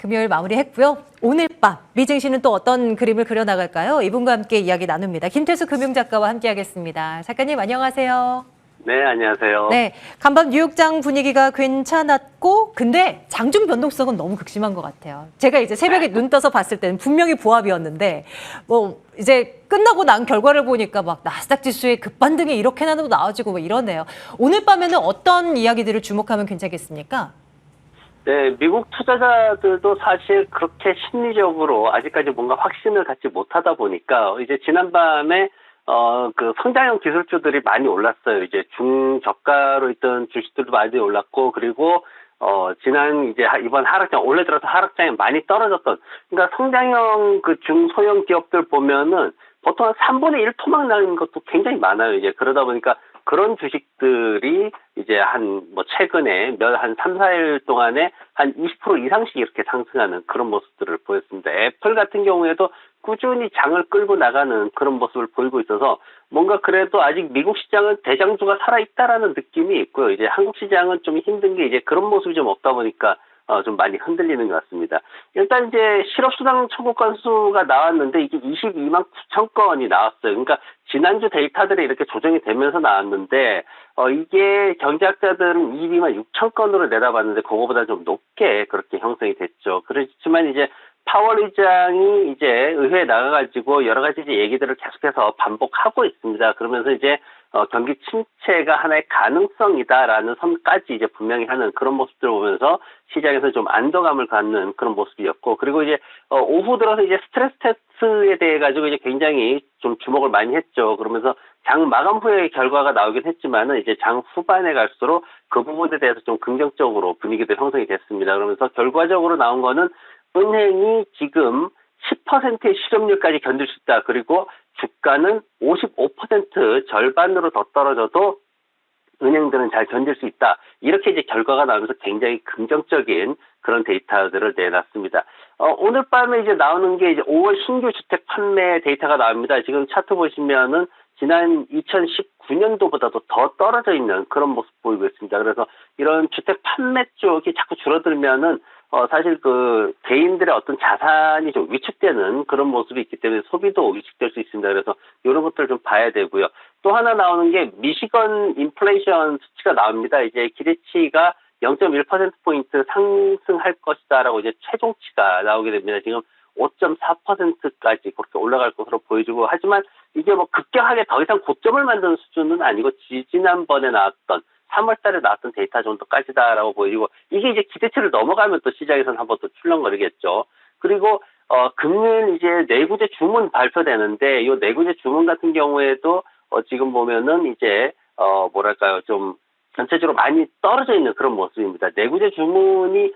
금요일 마무리했고요. 오늘 밤 미증 씨는 또 어떤 그림을 그려나갈까요? 이분과 함께 이야기 나눕니다. 김태수 금융작가와 함께하겠습니다. 작가님 안녕하세요. 네, 안녕하세요. 네, 간밤 뉴욕장 분위기가 괜찮았고 근데 장중 변동성은 너무 극심한 것 같아요. 제가 이제 새벽에 눈 떠서 봤을 때는 분명히 보합이었는데 뭐 이제 끝나고 난 결과를 보니까 막 나스닥 지수의 급반등이 이렇게나 나와지고 뭐 이러네요. 오늘 밤에는 어떤 이야기들을 주목하면 괜찮겠습니까? 네, 미국 투자자들도 사실 그렇게 심리적으로 아직까지 뭔가 확신을 갖지 못하다 보니까 이제 지난밤에 그 성장형 기술주들이 많이 올랐어요. 이제 중저가로 있던 주식들도 많이 올랐고, 그리고 지난 이제 이번 하락장, 올해 들어서 하락장이 많이 떨어졌던, 그러니까 성장형 그 중소형 기업들 보면은 보통 한 3분의 1 토막 나는 것도 굉장히 많아요. 이제 그러다 보니까 그런 주식들이 이제 뭐 최근에 한 3, 4일 동안에 한 20% 이상씩 이렇게 상승하는 그런 모습들을 보였습니다. 애플 같은 경우에도 꾸준히 장을 끌고 나가는 그런 모습을 보이고 있어서 뭔가 그래도 아직 미국 시장은 대장주가 살아있다라는 느낌이 있고요. 이제 한국 시장은 좀 힘든 게 이제 그런 모습이 좀 없다 보니까 좀 많이 흔들리는 것 같습니다. 일단 이제 실업수당 청구 건수가 나왔는데 이게 22만 9천 건이 나왔어요. 그러니까 지난주 데이터들이 이렇게 조정이 되면서 나왔는데 이게 경제학자들은 22만 6천 건으로 내다봤는데 그거보다 좀 높게 그렇게 형성이 됐죠. 그렇지만 이제 파월 의장이 이제 의회에 나가가지고 여러 가지 이제 얘기들을 계속해서 반복하고 있습니다. 그러면서 이제 경기 침체가 하나의 가능성이다라는 선까지 이제 분명히 하는 그런 모습들을 보면서 시장에서 좀 안도감을 갖는 그런 모습이었고, 그리고 이제 오후 들어서 이제 스트레스 테스트에 대해 가지고 이제 굉장히 좀 주목을 많이 했죠. 그러면서 장 마감 후에 결과가 나오긴 했지만은 이제 장 후반에 갈수록 그 부분에 대해서 좀 긍정적으로 분위기도 형성이 됐습니다. 그러면서 결과적으로 나온 거는 은행이 지금 10%의 실업률까지 견딜 수 있다. 그리고 주가는 55% 절반으로 더 떨어져도 은행들은 잘 견딜 수 있다. 이렇게 이제 결과가 나오면서 굉장히 긍정적인 그런 데이터들을 내놨습니다. 오늘 밤에 이제 나오는 게 이제 5월 신규 주택 판매 데이터가 나옵니다. 지금 차트 보시면은 지난 2019년도보다도 더 떨어져 있는 그런 모습 보이고 있습니다. 그래서 이런 주택 판매 쪽이 자꾸 줄어들면은 사실 그 개인들의 어떤 자산이 좀 위축되는 그런 모습이 있기 때문에 소비도 위축될 수 있습니다. 그래서 이런 것들을 좀 봐야 되고요. 또 하나 나오는 게 미시건 인플레이션 수치가 나옵니다. 이제 기대치가 0.1%포인트 상승할 것이다라고 이제 최종치가 나오게 됩니다. 지금 5.4%까지 그렇게 올라갈 것으로 보여지고, 하지만 이게 뭐 급격하게 더 이상 고점을 만드는 수준은 아니고 지난번에 나왔던 3월 달에 나왔던 데이터 정도까지다라고 보이고, 이게 이제 기대치를 넘어가면 또 시장에서는 한번 또 출렁거리겠죠. 그리고 금요일 이제 내구재 주문 발표되는데, 이 내구재 주문 같은 경우에도 지금 보면은 이제 뭐랄까요, 좀 전체적으로 많이 떨어져 있는 그런 모습입니다. 내구재 주문이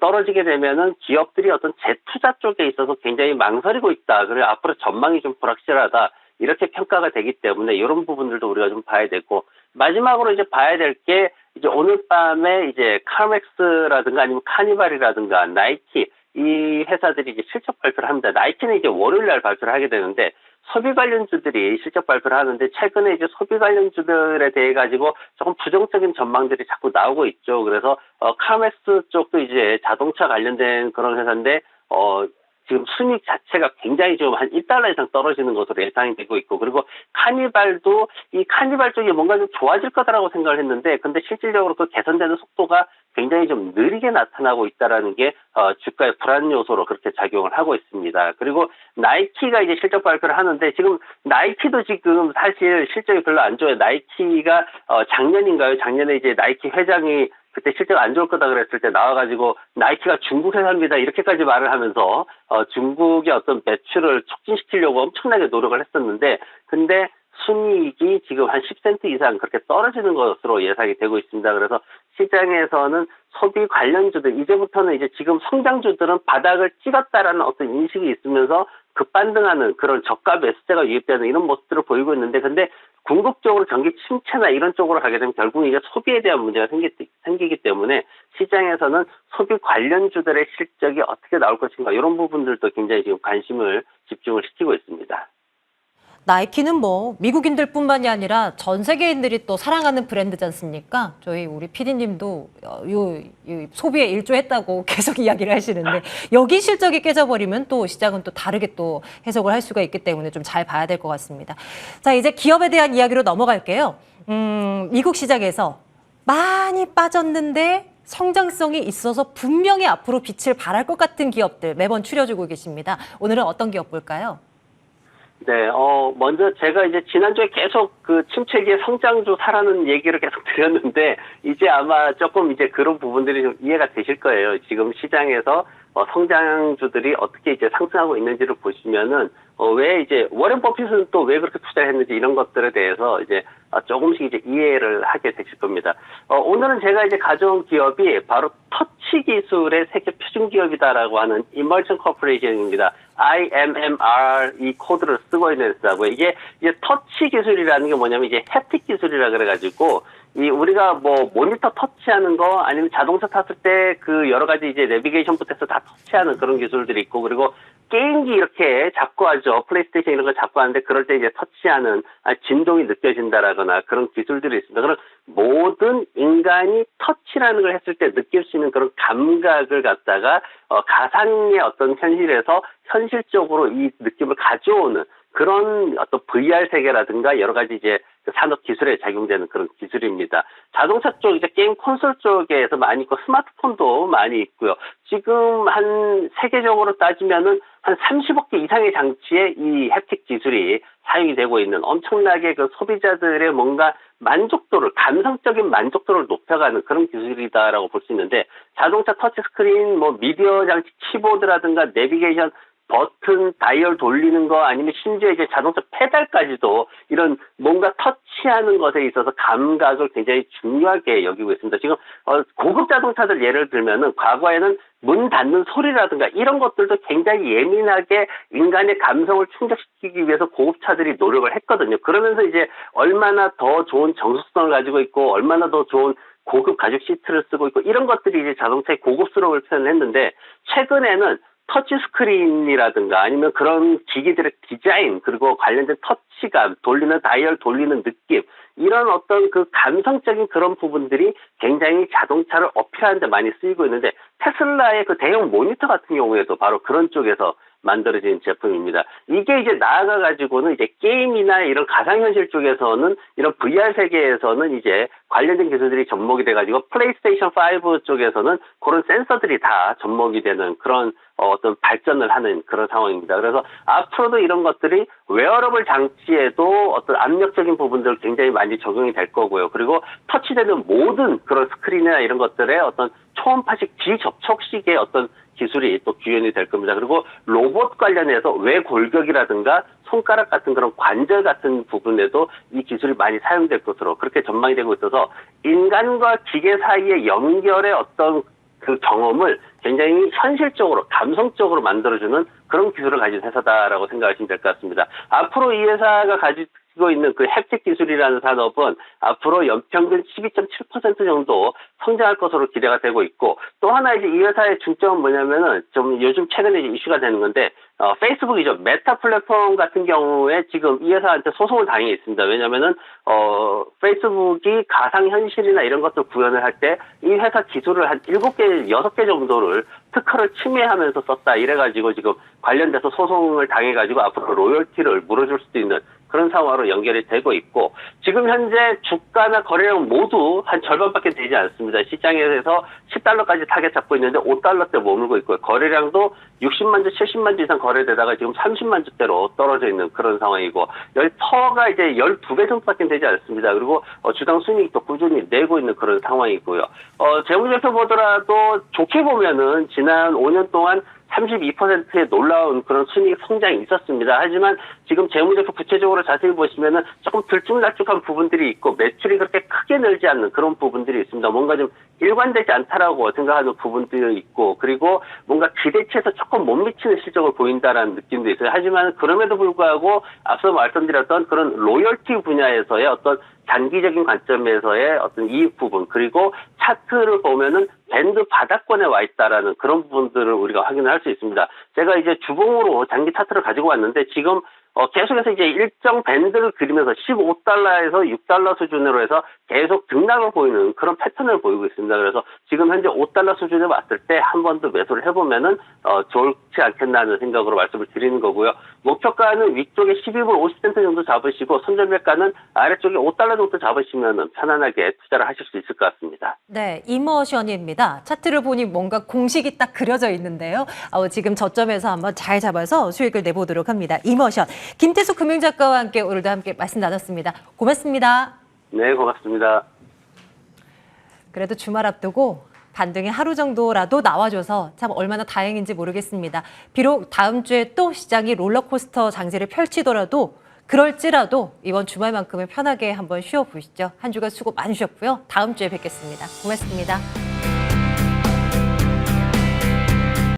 떨어지게 되면은 기업들이 어떤 재투자 쪽에 있어서 굉장히 망설이고 있다. 그리고 앞으로 전망이 좀 불확실하다. 이렇게 평가가 되기 때문에 이런 부분들도 우리가 좀 봐야 되고, 마지막으로 이제 봐야 될 게 이제 오늘 밤에 이제 카맥스라든가 아니면 카니발이라든가 나이키, 이 회사들이 이제 실적 발표를 합니다. 나이키는 이제 월요일 날 발표를 하게 되는데, 소비 관련주들이 실적 발표를 하는데 최근에 이제 소비 관련주들에 대해 가지고 조금 부정적인 전망들이 자꾸 나오고 있죠. 그래서 카맥스 쪽도 이제 자동차 관련된 그런 회사인데 지금 순익 자체가 굉장히 좀 한 1달러 이상 떨어지는 것으로 예상이 되고 있고, 그리고 카니발도 이 카니발 쪽이 뭔가 좀 좋아질 거다라고 생각을 했는데, 근데 실질적으로 그 개선되는 속도가 굉장히 좀 느리게 나타나고 있다라는 게 주가의 불안 요소로 그렇게 작용을 하고 있습니다. 그리고 나이키가 이제 실적 발표를 하는데, 지금 나이키도 지금 사실 실적이 별로 안 좋아요. 나이키가 작년인가요? 작년에 이제 나이키 회장이 그때 실적 안 좋을 거다 그랬을 때 나와가지고 나이키가 중국 회사입니다 이렇게까지 말을 하면서 중국의 어떤 매출을 촉진시키려고 엄청나게 노력을 했었는데, 근데 순이익이 지금 한 10센트 이상 그렇게 떨어지는 것으로 예상이 되고 있습니다. 그래서 시장에서는 소비 관련주들, 이제부터는 이제 지금 성장주들은 바닥을 찍었다라는 어떤 인식이 있으면서 급반등하는 그런 저가 매수세가 유입되는 이런 모습들을 보이고 있는데, 근데 궁극적으로 경기 침체나 이런 쪽으로 가게 되면 결국 이제 소비에 대한 문제가 생기기 때문에 시장에서는 소비 관련주들의 실적이 어떻게 나올 것인가, 이런 부분들도 굉장히 지금 관심을 집중을 시키고 있습니다. 나이키는 뭐 미국인들뿐만이 아니라 전 세계인들이 또 사랑하는 브랜드지 않습니까? 저희 우리 PD님도 요 소비에 일조했다고 계속 이야기를 하시는데 여기 실적이 깨져버리면 또 시장은 또 다르게 또 해석을 할 수가 있기 때문에 좀 잘 봐야 될 것 같습니다. 자, 이제 기업에 대한 이야기로 넘어갈게요. 미국 시장에서 많이 빠졌는데 성장성이 있어서 분명히 앞으로 빛을 발할 것 같은 기업들 매번 추려주고 계십니다. 오늘은 어떤 기업 볼까요? 네, 먼저 제가 이제 지난주에 계속 그 침체기의 성장주사라는 얘기를 계속 드렸는데, 이제 아마 조금 이제 그런 부분들이 좀 이해가 되실 거예요. 지금 시장에서 성장주들이 어떻게 이제 상승하고 있는지를 보시면은, 왜 이제 워렌 버핏은 또 왜 그렇게 투자했는지 이런 것들에 대해서 이제 조금씩 이제 이해를 하게 되실 겁니다. 오늘은 제가 이제 가져온 기업이 바로 터치 기술의 세계 표준 기업이다라고 하는 Emergent Corporation입니다. IMMR 이 코드를 쓰고 있는 회사고요. 이게 이제 터치 기술이라는 게 뭐냐면 이제 햅틱 기술이라 그래가지고 이 우리가 뭐 모니터 터치하는 거 아니면 자동차 탔을 때 그 여러 가지 이제 내비게이션부터 해서 다 터치하는 그런 기술들이 있고, 그리고 게임기 이렇게 잡고 하죠. 플레이스테이션 이런 거 잡고 하는데 그럴 때 이제 터치하는 진동이 느껴진다라거나 그런 기술들이 있습니다. 그런 모든 인간이 터치라는 걸 했을 때 느낄 수 있는 그런 감각을 갖다가 가상의 어떤 현실에서 현실적으로 이 느낌을 가져오는 그런 어떤 VR 세계라든가 여러 가지 이제 산업 기술에 작용되는 그런 기술입니다. 자동차 쪽, 이제 게임 콘솔 쪽에서 많이 있고 스마트폰도 많이 있고요. 지금 한 세계적으로 따지면은 한 30억 개 이상의 장치에 이 햅틱 기술이 사용이 되고 있는 엄청나게 그 소비자들의 뭔가 만족도를, 감성적인 만족도를 높여가는 그런 기술이다라고 볼 수 있는데, 자동차 터치 스크린, 뭐 미디어 장치, 키보드라든가 내비게이션, 버튼, 다이얼 돌리는 거 아니면 심지어 이제 자동차 페달까지도 이런 뭔가 터치하는 것에 있어서 감각을 굉장히 중요하게 여기고 있습니다. 지금 고급 자동차들 예를 들면은 과거에는 문 닫는 소리라든가 이런 것들도 굉장히 예민하게 인간의 감성을 충족시키기 위해서 고급차들이 노력을 했거든요. 그러면서 이제 얼마나 더 좋은 정숙성을 가지고 있고 얼마나 더 좋은 고급 가죽 시트를 쓰고 있고 이런 것들이 이제 자동차의 고급스러움을 표현을 했는데, 최근에는 터치 스크린이라든가 아니면 그런 기기들의 디자인, 그리고 관련된 터치감, 돌리는 다이얼 돌리는 느낌, 이런 어떤 그 감성적인 그런 부분들이 굉장히 자동차를 어필하는 데 많이 쓰이고 있는데, 테슬라의 그 대형 모니터 같은 경우에도 바로 그런 쪽에서 만들어진 제품입니다. 이게 이제 나아가가지고는 이제 게임이나 이런 가상현실 쪽에서는 이런 VR 세계에서는 이제 관련된 기술들이 접목이 돼가지고 플레이스테이션 5 쪽에서는 그런 센서들이 다 접목이 되는 그런 어떤 발전을 하는 그런 상황입니다. 그래서 앞으로도 이런 것들이 웨어러블 장치에도 어떤 압력적인 부분들 굉장히 많이 적용이 될 거고요. 그리고 터치되는 모든 그런 스크린이나 이런 것들의 어떤 초음파식 비접촉식의 어떤 기술이 또 구현이 될 겁니다. 그리고 로봇 관련해서 외골격이라든가 손가락 같은 그런 관절 같은 부분에도 이 기술이 많이 사용될 것으로 그렇게 전망이 되고 있어서 인간과 기계 사이의 연결의 어떤 그 경험을 굉장히 현실적으로 감성적으로 만들어주는 그런 기술을 가진 회사다라고 생각하시면 될 것 같습니다. 앞으로 이 회사가 가지고 있는 그 햅틱 기술이라는 산업은 앞으로 연평균 12.7% 정도 성장할 것으로 기대가 되고 있고, 또 하나 이제 이 회사의 중점은 뭐냐면은 좀 요즘 최근에 이제 이슈가 되는 건데, 페이스북이죠. 메타 플랫폼 같은 경우에 지금 이 회사한테 소송을 당해 있습니다. 왜냐면은 페이스북이 가상현실이나 이런 것들 구현을 할 때 이 회사 기술을 한 7개, 6개 정도를 특허를 침해하면서 썼다 이래가지고 지금 관련돼서 소송을 당해가지고 앞으로 로열티를 물어줄 수도 있는 그런 상황으로 연결이 되고 있고, 지금 현재 주가나 거래량 모두 한 절반밖에 되지 않습니다. 시장에서 10달러까지 타겟 잡고 있는데 5달러대 머물고 있고요. 거래량도 60만 주, 70만 주 이상 거래되다가 지금 30만 주대로 떨어져 있는 그런 상황이고, 여기 터가 이제 12배 정도밖에 되지 않습니다. 그리고 주당 순이익도 꾸준히 내고 있는 그런 상황이고요. 재무제표 보더라도 좋게 보면은 지난 5년 동안 32%의 놀라운 그런 순이익 성장이 있었습니다. 하지만 지금 재무제표 구체적으로 자세히 보시면은 조금 들쭉날쭉한 부분들이 있고 매출이 그렇게 크게 늘지 않는 그런 부분들이 있습니다. 뭔가 좀 일관되지 않다라고 생각하는 부분들이 있고, 그리고 뭔가 기대치에서 조금 못 미치는 실적을 보인다라는 느낌도 있어요. 하지만 그럼에도 불구하고 앞서 말씀드렸던 그런 로열티 분야에서의 어떤 단기적인 관점에서의 어떤 이익 부분, 그리고 차트를 보면은 밴드 바닥권에 와 있다라는 그런 부분들을 우리가 확인을 할 수 있습니다. 제가 이제 주봉으로 장기 차트를 가지고 왔는데 지금 계속해서 이제 일정 밴드를 그리면서 15달러에서 6달러 수준으로 해서 계속 등락을 보이는 그런 패턴을 보이고 있습니다. 그래서 지금 현재 5달러 수준에 왔을 때 한 번 더 매수를 해보면은 좋지 않겠나 하는 생각으로 말씀을 드리는 거고요. 목표가는 위쪽에 12불 50센트 정도 잡으시고 손절매가는 아래쪽에 5달러 정도 잡으시면은 편안하게 투자를 하실 수 있을 것 같습니다. 네, 이머션입니다. 차트를 보니 뭔가 공식이 딱 그려져 있는데요. 지금 저점에서 한번 잘 잡아서 수익을 내보도록 합니다. 이머션. 김태수 금융작가와 함께 오늘도 함께 말씀 나눴습니다. 고맙습니다. 네, 고맙습니다. 그래도 주말 앞두고 반등이 하루 정도라도 나와줘서 참 얼마나 다행인지 모르겠습니다. 비록 다음 주에 또 시장이 롤러코스터 장세를 펼치더라도 그럴지라도 이번 주말만큼은 편하게 한번 쉬어보시죠. 한 주간 수고 많으셨고요. 다음 주에 뵙겠습니다. 고맙습니다.